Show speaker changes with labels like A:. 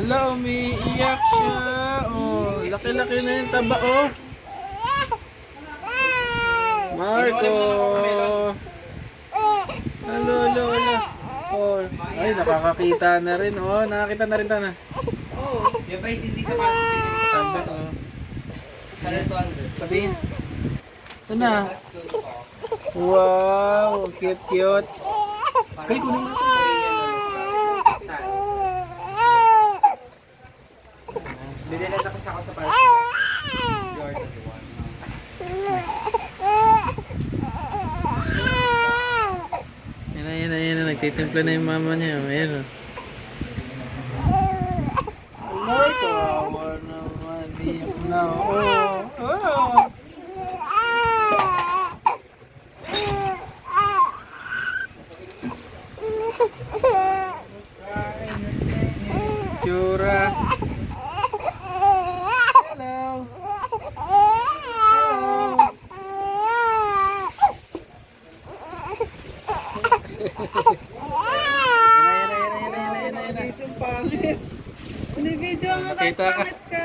A: Hala, umiiyak siya. Oh, laki-laki na yung taba, oh. Marco. Alo, alo, alo. Oh, ay, nakakakita na rin. Oh, nakakita na rin tana.
B: Oo. Yan ba hindi sa plastic?
A: Taba, oh. Sabihin. Ito na. Wow, cute, cute. Kay, kunin mo.
B: Binilan ako sa plastic. Jordan 1.
A: Yan na. Nagtitimpla na yung mama niya. Ayan, oh. Hello, kawawa naman. Iyak na, oh. Oh. Tsura. Hello. Yan na.
C: Yung pangit. Hindi video nga
A: Nakita ka.
C: pangit ka.